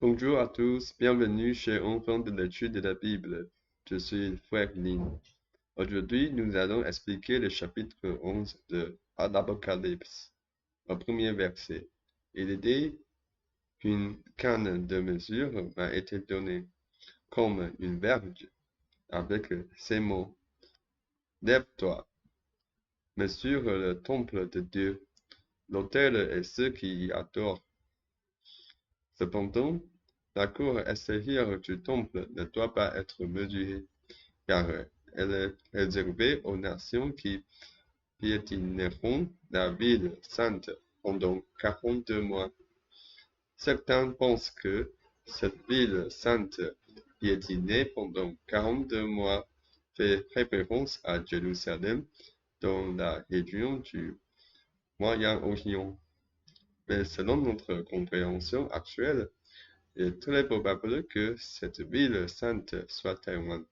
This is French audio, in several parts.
Bonjour à tous, bienvenue chez Enfants de l'étude de la Bible. Je suis Frère Lin. Aujourd'hui, nous allons expliquer le chapitre 11 de l'Apocalypse, au premier verset. Il est dit qu'une canne de mesure m'a été donnée, comme une verge, avec ces mots. Lève-toi, mesure le temple de Dieu, l'autel et ceux qui y adorent. Cependant, la cour extérieure du temple ne doit pas être mesurée, car elle est réservée aux nations qui piétineront la ville sainte pendant 42 mois. Certains pensent que cette ville sainte piétinée pendant 42 mois fait référence à Jérusalem dans la région du Moyen-Orient. Mais selon notre compréhension actuelle, il est très probable que cette ville sainte soit Taïwan.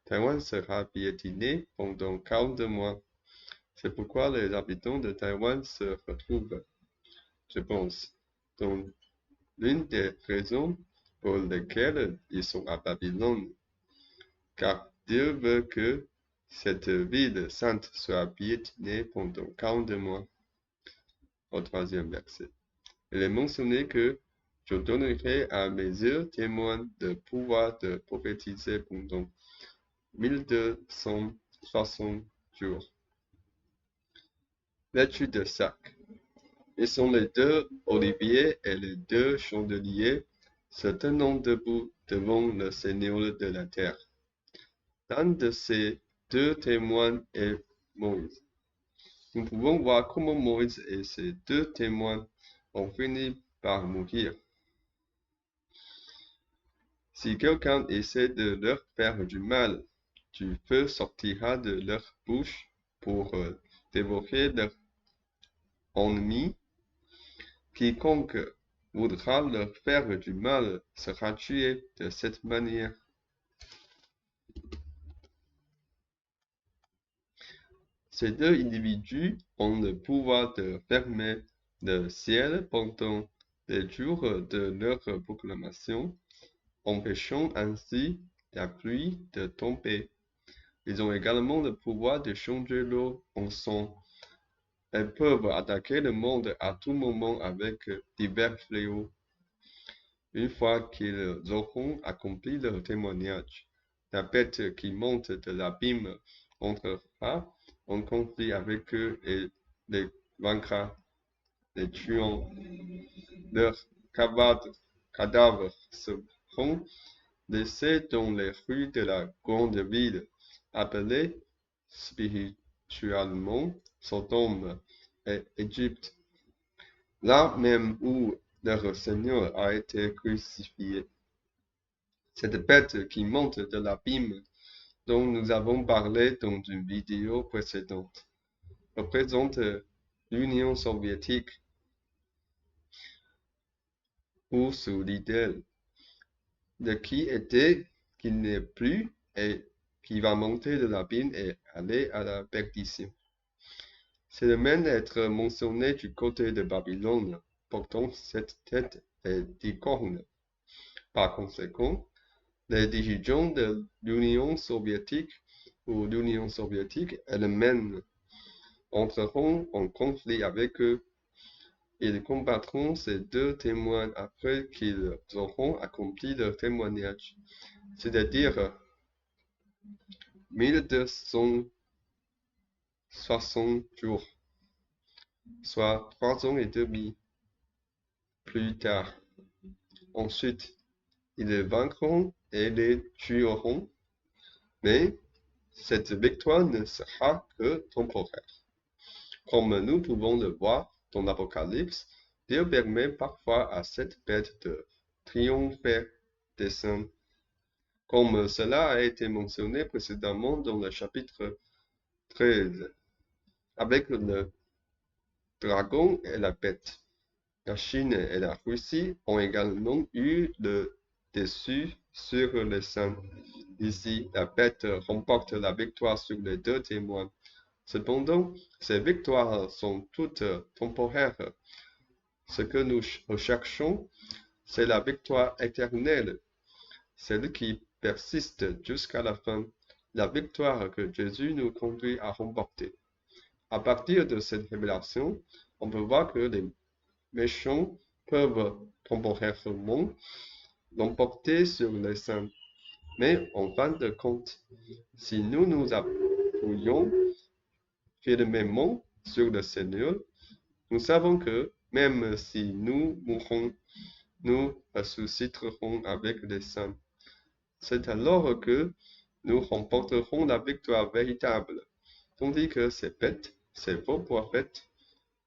Taïwan sera piétinée pendant 42 mois. C'est pourquoi les habitants de Taïwan se retrouvent, je pense, dans l'une des raisons pour lesquelles ils sont à Babylone. Car Dieu veut que cette ville sainte soit piétinée pendant 42 mois. Au troisième verset. Il est mentionné que je donnerai à mes yeux témoins de pouvoir de prophétiser pendant 1260 jours. L'étude de sac. Ils sont les deux oliviers et les deux chandeliers se tenant debout devant le Seigneur de la terre. L'un de ces deux témoins est Moïse. Nous pouvons voir comment Moïse et ses deux témoins ont fini par mourir. Si quelqu'un essaie de leur faire du mal, du feu sortira de leur bouche pour dévorer leur ennemi. Quiconque voudra leur faire du mal sera tué de cette manière. Ces deux individus ont le pouvoir de fermer le ciel pendant les jours de leur proclamation, empêchant ainsi la pluie de tomber. Ils ont également le pouvoir de changer l'eau en sang. Elles peuvent attaquer le monde à tout moment avec divers fléaux. Une fois qu'ils auront accompli leur témoignage, la bête qui monte de l'abîme entrera en conflit avec eux et les vaincra, les tuant. Leurs cadavres seront laissés dans les rues de la grande ville, appelée spirituellement Sodome et Égypte, là même où leur Seigneur a été crucifié. Cette bête qui monte de l'abîme dont nous avons parlé dans une vidéo précédente représente l'Union soviétique ou sous l'idée de qui était, qui n'est plus et qui va monter de l'abîme et aller à la perdition. C'est le même être mentionné du côté de Babylone, portant cette tête et d'icône. Par conséquent, les dirigeants de l'Union soviétique ou l'Union soviétique elle-même entreront en conflit avec eux. Ils combattront ces deux témoins après qu'ils auront accompli leur témoignage, c'est-à-dire 1260 jours, soit 3 ans et demi plus tard. Ensuite, ils les vaincront et les tueront, mais cette victoire ne sera que temporaire. Comme nous pouvons le voir dans l'Apocalypse, Dieu permet parfois à cette bête de triompher des saints, comme cela a été mentionné précédemment dans le chapitre 13, avec le dragon et la bête. La Chine et la Russie ont également eu le dessus sur les saints. Ici, la bête remporte la victoire sur les deux témoins. Cependant, ces victoires sont toutes temporaires. Ce que nous recherchons, c'est la victoire éternelle, celle qui persiste jusqu'à la fin, la victoire que Jésus nous conduit à remporter. À partir de cette révélation, on peut voir que les méchants peuvent temporairement l'emporter sur les saints. Mais en fin de compte, si nous nous appuyons fermement sur le Seigneur, nous savons que même si nous mourrons, nous ressusciterons avec les saints. C'est alors que nous remporterons la victoire véritable, tandis que ces bêtes, ces faux prophètes,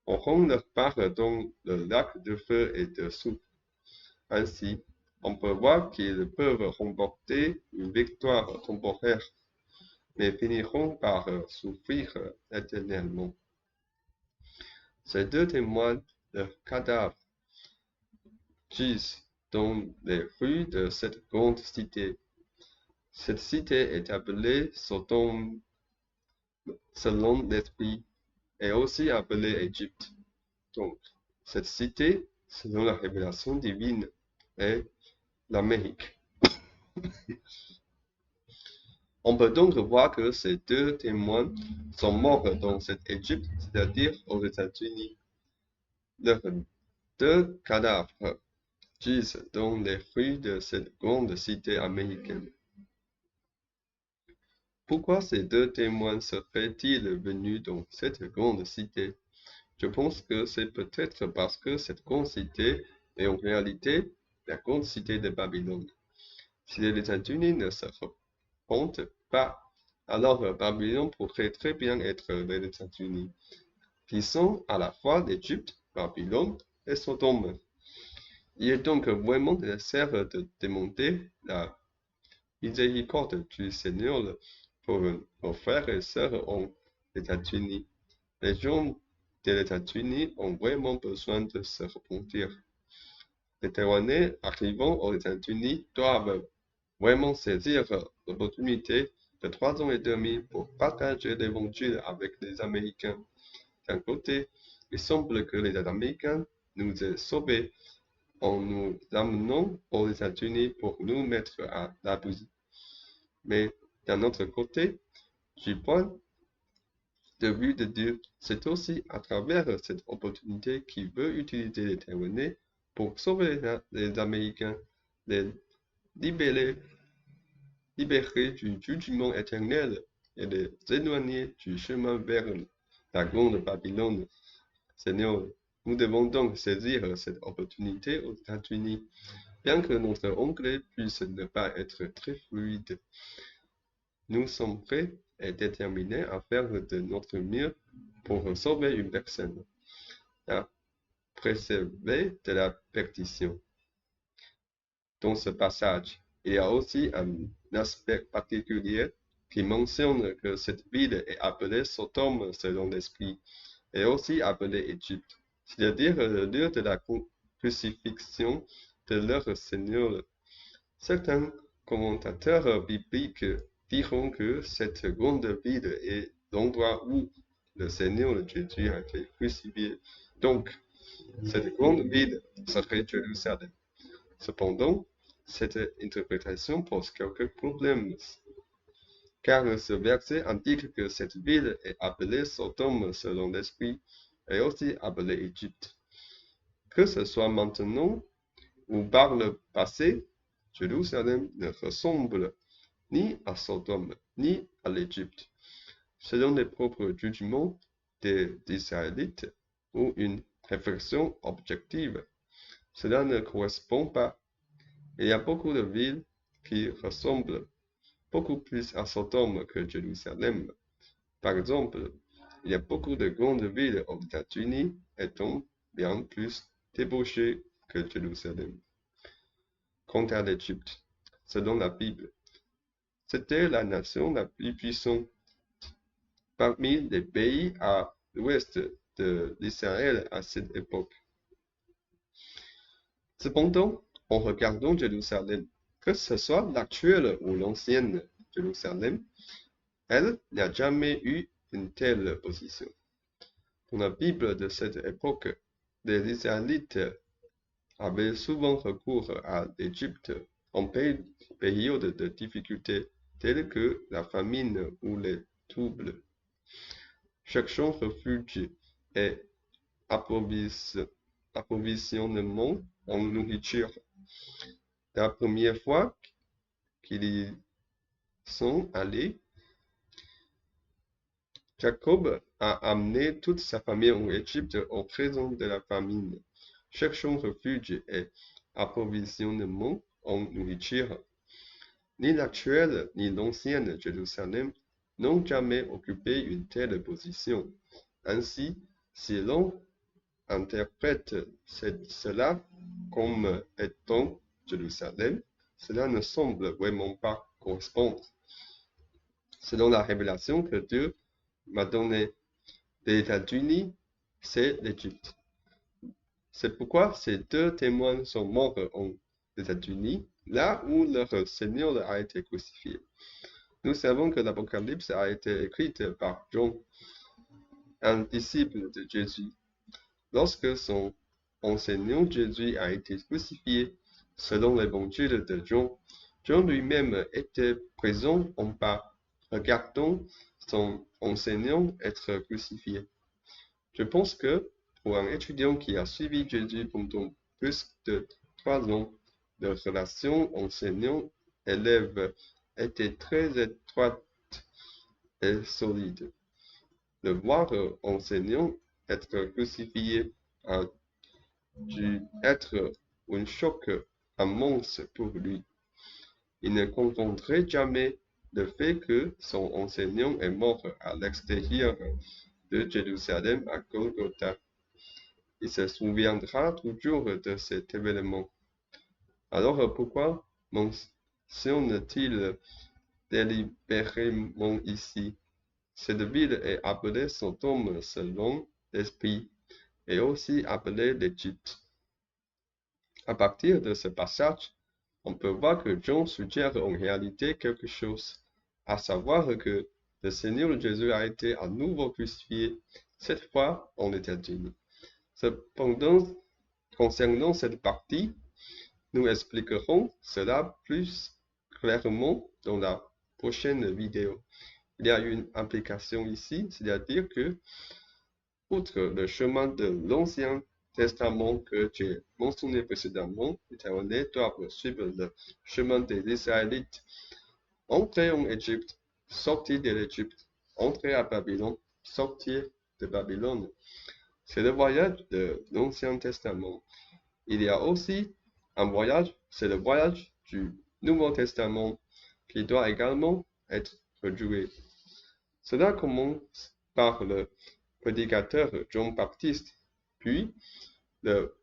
auront leur part dans le lac de feu et de soupe. Ainsi, on peut voir qu'ils peuvent remporter une victoire temporaire, mais finiront par souffrir éternellement. Ces deux témoins de cadavres gisent dans les rues de cette grande cité. Cette cité est appelée Sodome selon l'Esprit et aussi appelée Égypte. Donc, cette cité, selon la révélation divine, est l'Amérique. On peut donc voir que ces deux témoins sont morts dans cette Égypte, c'est-à-dire aux États-Unis. Leurs deux cadavres gisent dans les rues de cette grande cité américaine. Pourquoi ces deux témoins seraient-ils venus dans cette grande cité? Je pense que c'est peut-être parce que cette grande cité est en réalité la grande cité de Babylone. Si les États-Unis ne se repentent pas, alors Babylone pourrait très bien être les États-Unis, qui sont à la fois l'Égypte, Babylone et Sodome. Il est donc vraiment nécessaire de demander la miséricorde du Seigneur pour nos frères et sœurs aux États-Unis. Les gens des États-Unis ont vraiment besoin de se repentir. Les Taïwanais arrivant aux États-Unis doivent vraiment saisir l'opportunité de 3 ans et demi pour partager l'évangile avec les Américains. D'un côté, il semble que les Américains nous aient sauvés en nous amenant aux États-Unis pour nous mettre à l'abri. Mais d'un autre côté, du point de vue de Dieu, c'est aussi à travers cette opportunité qu'il veut utiliser les Taïwanais pour sauver les Américains, les libérer du jugement éternel et les éloigner du chemin vers la grande Babylone. Seigneur, nous devons donc saisir cette opportunité aux États-Unis, bien que notre anglais puisse ne pas être très fluide. Nous sommes prêts et déterminés à faire de notre mieux pour sauver une personne, à préserver de la perdition. Dans ce passage, il y a aussi un aspect particulier qui mentionne que cette ville est appelée Sodome selon l'Esprit, et aussi appelée Égypte, c'est-à-dire le lieu de la crucifixion de leur Seigneur. Certains commentateurs bibliques diront que cette grande ville est l'endroit où le Seigneur Jésus a été crucifié. Donc, cette grande ville serait Jérusalem. Cependant, cette interprétation pose quelques problèmes, car ce verset indique que cette ville est appelée Sodome selon l'Esprit et aussi appelée Égypte. Que ce soit maintenant ou par le passé, Jérusalem ne ressemble ni à Sodome, ni à l'Égypte, selon les propres jugements des Israélites ou une réflexion objective. Cela ne correspond pas. Il y a beaucoup de villes qui ressemblent beaucoup plus à Sodome que Jérusalem. Par exemple, il y a beaucoup de grandes villes aux États-Unis étant bien plus débauchées que Jérusalem. Quant à l'Égypte, selon la Bible, c'était la nation la plus puissante parmi les pays à l'ouest de l'Israël à cette époque. Cependant, en regardant Jérusalem, que ce soit l'actuelle ou l'ancienne Jérusalem, elle n'a jamais eu une telle position. Dans la Bible de cette époque, les Israélites avaient souvent recours à l'Égypte en période de difficultés telles que la famine ou les troubles, cherchant refuge et approvisionnement en nourriture. La première fois qu'ils y sont allés, Jacob a amené toute sa famille en Égypte en raison de la famine, cherchant refuge et approvisionnement en nourriture. Ni l'actuelle ni l'ancienne Jérusalem n'ont jamais occupé une telle position. Ainsi, si l'on interprète cela comme étant Jérusalem, cela ne semble vraiment pas correspondre. Selon la révélation que Dieu m'a donnée des États-Unis, c'est l'Égypte. C'est pourquoi ces deux témoins sont morts aux États-Unis, là où leur Seigneur a été crucifié. Nous savons que l'Apocalypse a été écrite par Jean, un disciple de Jésus. Lorsque son enseignant Jésus a été crucifié, selon l'évangile de Jean, Jean lui-même était présent en bas, regardant son enseignant être crucifié. Je pense que pour un étudiant qui a suivi Jésus pendant plus de 3 ans, la relation enseignant-élève était très étroite et solide. Le voir enseignant être crucifié a dû être un choc immense pour lui. Il ne comprendrait jamais le fait que son enseignant est mort à l'extérieur de Jérusalem à Golgotha. Il se souviendra toujours de cet événement. Alors pourquoi mentionne-t-il délibérément ici? Cette ville est appelée Sodome selon l'Esprit, et aussi appelée l'Égypte. À partir de ce passage, on peut voir que Jean suggère en réalité quelque chose, à savoir que le Seigneur Jésus a été à nouveau crucifié, cette fois en États-Unis. Cependant, concernant cette partie, nous expliquerons cela plus clairement dans la prochaine vidéo. Il y a une implication ici, c'est-à-dire que, outre le chemin de l'Ancien Testament que j'ai mentionné précédemment, les Taïwanais doivent suivre le chemin des Israélites. Entrer en Égypte, sortir de l'Égypte, entrer à Babylone, sortir de Babylone. C'est le voyage de l'Ancien Testament. Il y a aussi un voyage, c'est le voyage du Nouveau Testament qui doit également être rejoué. Cela commence par le prédicateur Jean-Baptiste, puis le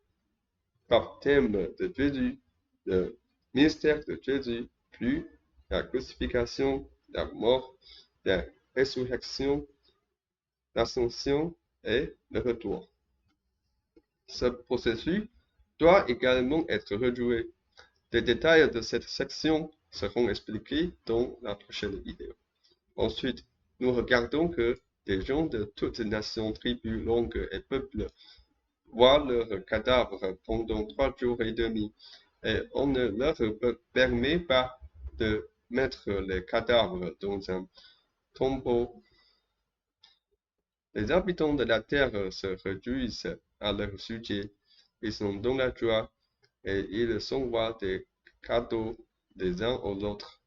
baptême de Jésus, le ministère de Jésus, puis la crucifixion, la mort, la résurrection, l'ascension et le retour. Ce processus doit également être rejoué. Les détails de cette section seront expliqués dans la prochaine vidéo. Ensuite, nous regardons que des gens de toutes nations, tribus, langues et peuples voient leurs cadavres pendant 3 jours et demi, et on ne leur permet pas de mettre les cadavres dans un tombeau. Les habitants de la terre se réjouissent à leur sujet. Ils sont dans la joie et ils s'envoient des cadeaux des uns aux autres.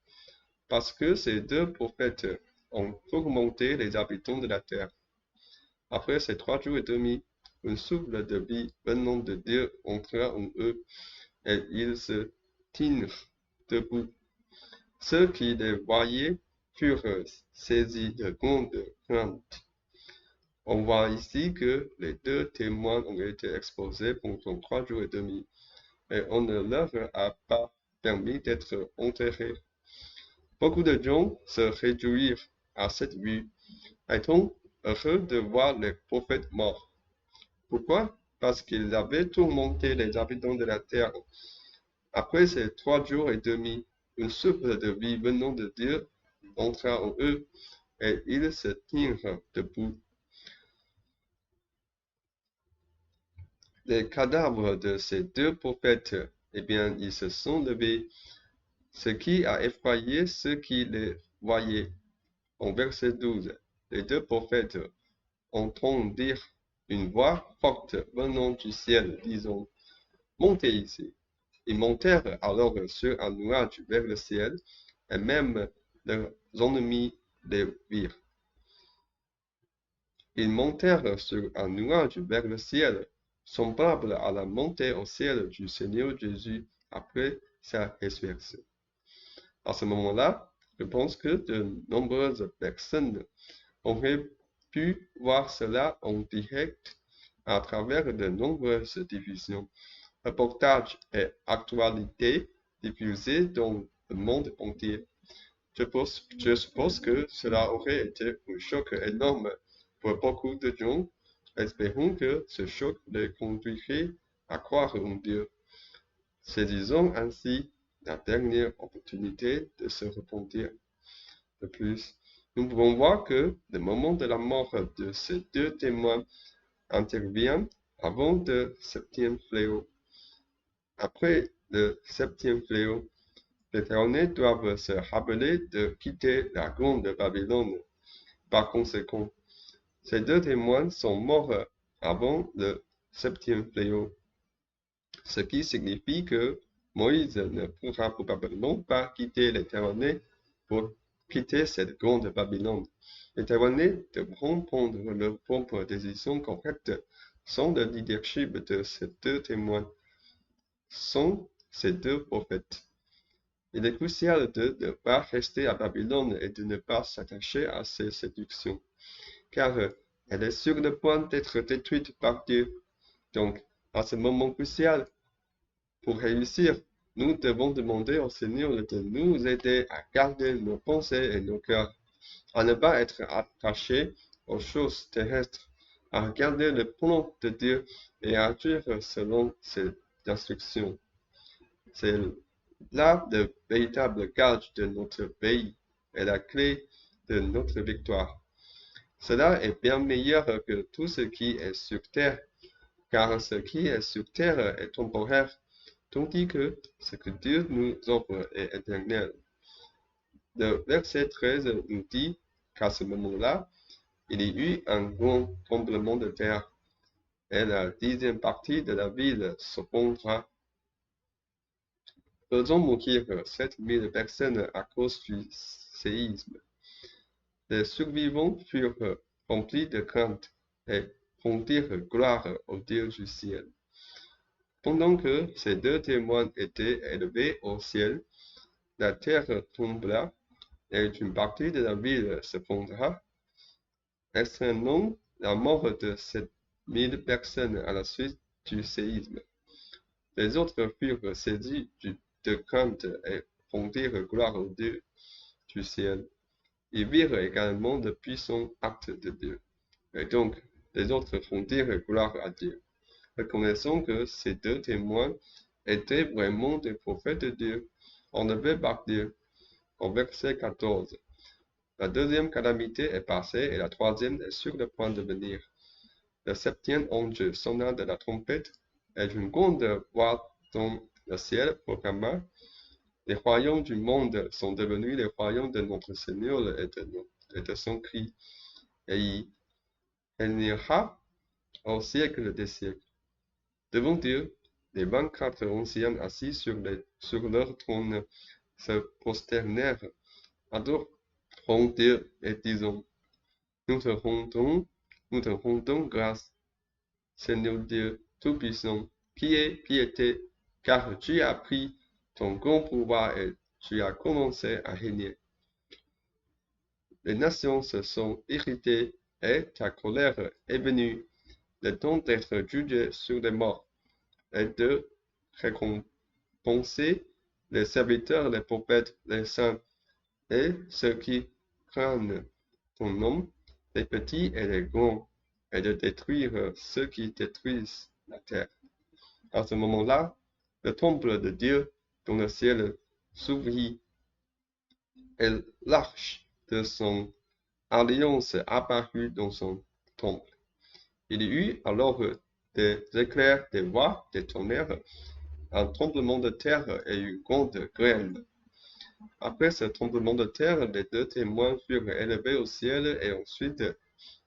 Parce que ces deux prophètes ont augmenté les habitants de la terre. Après ces 3 jours et demi, un souffle de vie venant de Dieu entra en eux et ils se tinrent debout. Ceux qui les voyaient furent saisis de grande crainte. On voit ici que les deux témoins ont été exposés pendant 3 jours et demi, et on ne leur a pas permis d'être enterrés. Beaucoup de gens se réjouirent à cette vue, étant heureux de voir les prophètes morts. Pourquoi? Parce qu'ils avaient tourmenté les habitants de la terre. Après ces 3 jours et demi, un souffle de vie venant de Dieu entra en eux, et ils se tinrent debout. les cadavres de ces deux prophètes, eh bien, ils se sont levés, ce qui a effrayé ceux qui les voyaient. En verset 12, les deux prophètes entendirent une voix forte venant du ciel, disant, montez ici. Ils montèrent alors sur un nuage vers le ciel, et même leurs ennemis les virent. Ils montèrent sur un nuage vers le ciel, semblable à la montée au ciel du Seigneur Jésus après sa résurrection. À ce moment-là, je pense que de nombreuses personnes auraient pu voir cela en direct à travers de nombreuses diffusions, reportages et actualités diffusées dans le monde entier. Je suppose que cela aurait été un choc énorme pour beaucoup de gens. Espérons que ce choc les conduirait à croire en Dieu, saisissant ainsi la dernière opportunité de se repentir. De plus, nous pouvons voir que le moment de la mort de ces deux témoins intervient avant le septième fléau. Après le septième fléau, les Téronais doivent se rappeler de quitter la grande Babylone. Par conséquent, ces deux témoins sont morts avant le septième fléau, ce qui signifie que Moïse ne pourra probablement pas quitter les Téronais pour quitter cette grande Babylone. Les Téronais devront prendre leurs propres décisions correctes sans le leadership de ces deux témoins, sans ces deux prophètes. Il est crucial de ne pas rester à Babylone et de ne pas s'attacher à ses séductions, car elle est sur le point d'être détruite par Dieu. Donc, à ce moment crucial, pour réussir, nous devons demander au Seigneur de nous aider à garder nos pensées et nos cœurs, à ne pas être attachés aux choses terrestres, à regarder le plan de Dieu et à agir selon ses instructions. C'est là le véritable gage de notre pays et la clé de notre victoire. Cela est bien meilleur que tout ce qui est sur terre, car ce qui est sur terre est temporaire, tandis que ce que Dieu nous offre est éternel. Le verset 13 nous dit qu'à ce moment-là, il y eut un grand tremblement de terre, et la 10e partie de la ville s'effondra, faisant mourir 7000 personnes à cause du séisme. Les survivants furent remplis de crainte et rendirent gloire au Dieu du ciel. Pendant que ces deux témoins étaient élevés au ciel, la terre tombla et une partie de la ville s'effondra, entraînant la mort de 7000 personnes à la suite du séisme. Les autres furent saisis de crainte et rendirent gloire au Dieu du ciel. Ils virent également de puissants actes de Dieu. Et donc, les autres rendirent gloire à Dieu, reconnaissant que ces deux témoins étaient vraiment des prophètes de Dieu, enlevés par Dieu. Au verset 14, la deuxième calamité est passée et la troisième est sur le point de venir. Le septième ange sonna de la trompette et une grande voix dans le ciel proclama: les royaumes du monde sont devenus les royaumes de notre Seigneur et de son Christ, et il régnera au siècle des siècles. Devant Dieu, les 24 anciens assis sur leur trône se prosternèrent, adorant Dieu et disant: nous te rendons grâce, Seigneur Dieu Tout-Puissant, qui était, car tu as pris ton grand pouvoir et tu as commencé à régner. Les nations se sont irritées et ta colère est venue, le temps d'être jugé sur les morts et de récompenser les serviteurs, les prophètes, les saints et ceux qui craignent ton nom, les petits et les grands, et de détruire ceux qui détruisent la terre. À ce moment-là, le temple de Dieu dans le ciel s'ouvrit et l'arche de son alliance apparut dans son temple. Il y eut alors des éclairs, des voix, des tonnerres, un tremblement de terre et une grande grêle. Après ce tremblement de terre, les deux témoins furent élevés au ciel et ensuite,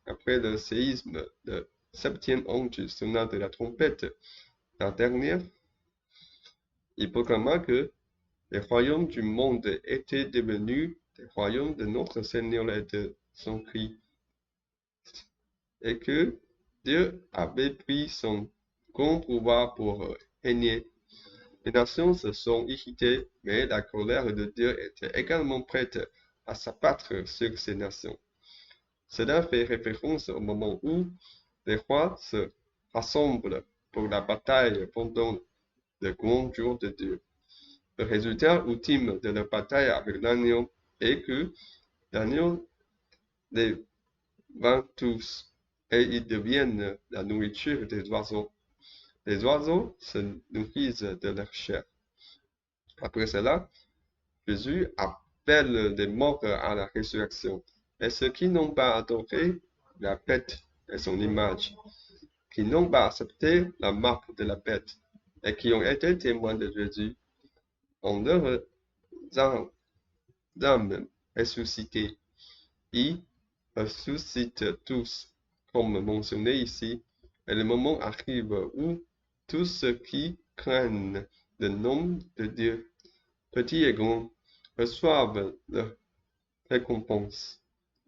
après le séisme, le septième ange sonna de la trompette, la dernière, il proclama que les royaumes du monde étaient devenus des royaumes de notre Seigneur et de son Christ, et que Dieu avait pris son grand pouvoir pour régner. Les nations se sont irritées, mais la colère de Dieu était également prête à s'abattre sur ces nations. Cela fait référence au moment où les rois se rassemblent pour la bataille pendant le grand jour de Dieu. Le résultat ultime de la bataille avec l'agneau est que l'agneau les vainc tous et ils deviennent la nourriture des oiseaux. Les oiseaux se nourrissent de leur chair. Après cela, Jésus appelle les morts à la résurrection. Et ceux qui n'ont pas adoré la bête et son image, qui n'ont pas accepté la marque de la bête, et qui ont été témoins de Jésus, ont leurs âmes ressuscitées. Ils ressuscitent tous, comme mentionné ici, et le moment arrive où tous ceux qui craignent le nom de Dieu, petits et grands, reçoivent leur récompense.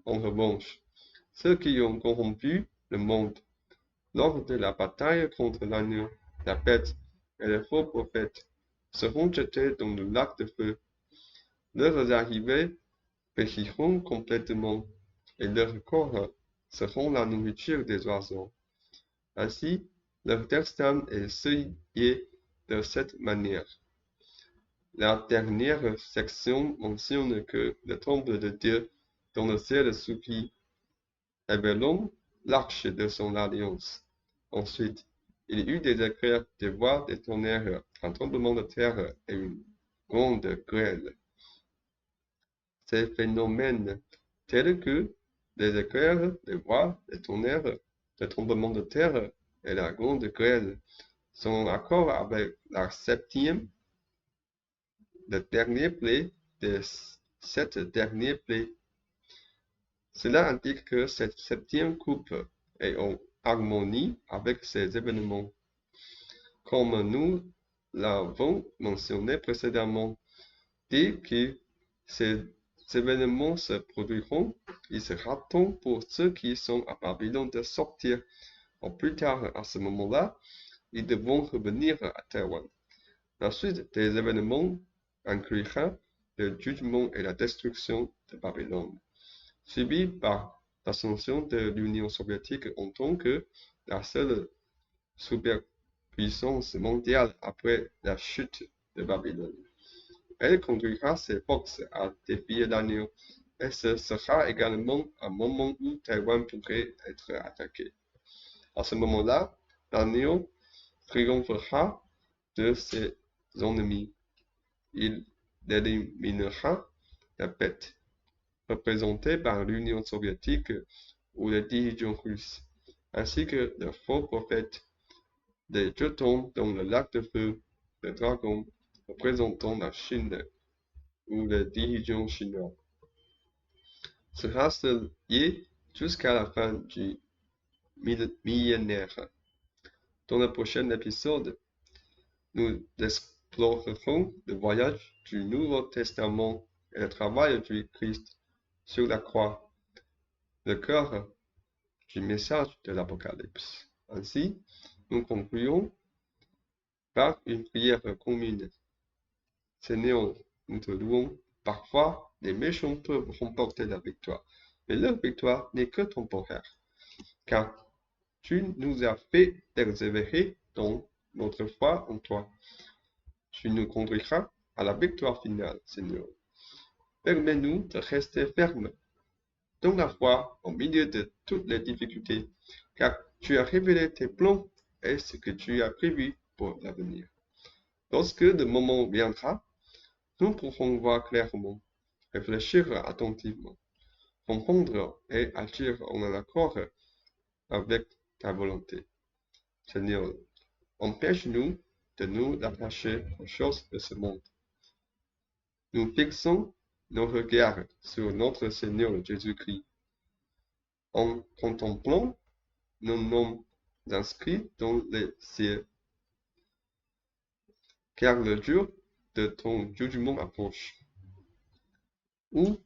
En revanche, ceux qui ont corrompu le monde lors de la bataille contre l'agneau, la bête et les faux prophètes seront jetés dans le lac de feu. Leurs arrivées périront complètement et leurs corps seront la nourriture des oiseaux. Ainsi, leur destin est scellé de cette manière. La dernière section mentionne que le temple de Dieu dans le ciel supplie Babylone, l'arche de son alliance. Ensuite, il y eut des éclairs, des voix, des tonnerres, un tremblement de terre et une grande grêle. Ces phénomènes tels que les éclairs, les voix, les tonnerres, le tremblement de terre et la grande grêle sont en accord avec la septième, le dernier plaie des 7 derniers plaies. Cela indique que cette septième coupe est en harmonie avec ces événements. Comme nous l'avons mentionné précédemment, dès que ces événements se produiront, il sera temps pour ceux qui sont à Babylone de sortir. Au plus tard, à ce moment-là, ils devront revenir à Taïwan. La suite des événements inclura le jugement et la destruction de Babylone, suivi par l'ascension de l'Union soviétique en tant que la seule superpuissance mondiale après la chute de Babylone. Elle conduira ses forces à défier l'agneau, et ce sera également un moment où Taïwan pourrait être attaqué. À ce moment-là, l'agneau triomphera de ses ennemis. Il éliminera la bête, représentée par l'Union soviétique ou les dirigeants russes, ainsi que de faux prophètes, les jetons dans le lac de feu, les dragons représentant la Chine ou les dirigeants chinois. Sera lié jusqu'à la fin du millénaire. Dans le prochain épisode, nous explorerons le voyage du Nouveau Testament et le travail du Christ sur la croix, le cœur du message de l'Apocalypse. Ainsi, nous concluons par une prière commune. Seigneur, nous te louons. Parfois, les méchants peuvent remporter la victoire, mais leur victoire n'est que temporaire, car tu nous as fait persévérer dans notre foi en toi. Tu nous conduiras à la victoire finale, Seigneur. Permets-nous de rester fermes dans la foi au milieu de toutes les difficultés, car tu as révélé tes plans et ce que tu as prévu pour l'avenir. Lorsque le moment viendra, nous pourrons voir clairement, réfléchir attentivement, comprendre et agir en accord avec ta volonté. Seigneur, empêche-nous de nous attacher aux choses de ce monde. Nous fixons nos regards sur notre Seigneur Jésus-Christ. En contemplant nos noms inscrits dans les cieux, car le jour de ton jugement approche, où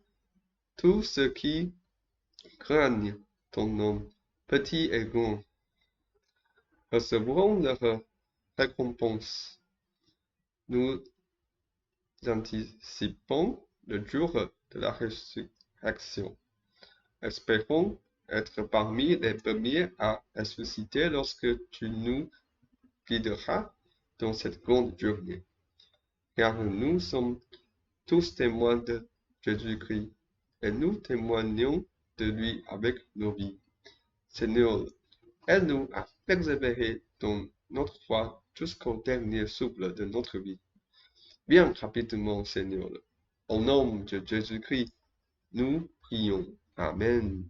tous ceux qui craignent ton nom, petits et grands, recevront leur récompense. Nous anticipons le jour de la résurrection. Espérons être parmi les premiers à ressusciter lorsque tu nous guideras dans cette grande journée. Car nous sommes tous témoins de Jésus-Christ et nous témoignons de lui avec nos vies. Seigneur, aide-nous à persévérer dans notre foi jusqu'au dernier souffle de notre vie. Viens rapidement, Seigneur. Au nom de Jésus-Christ, nous prions. Amen.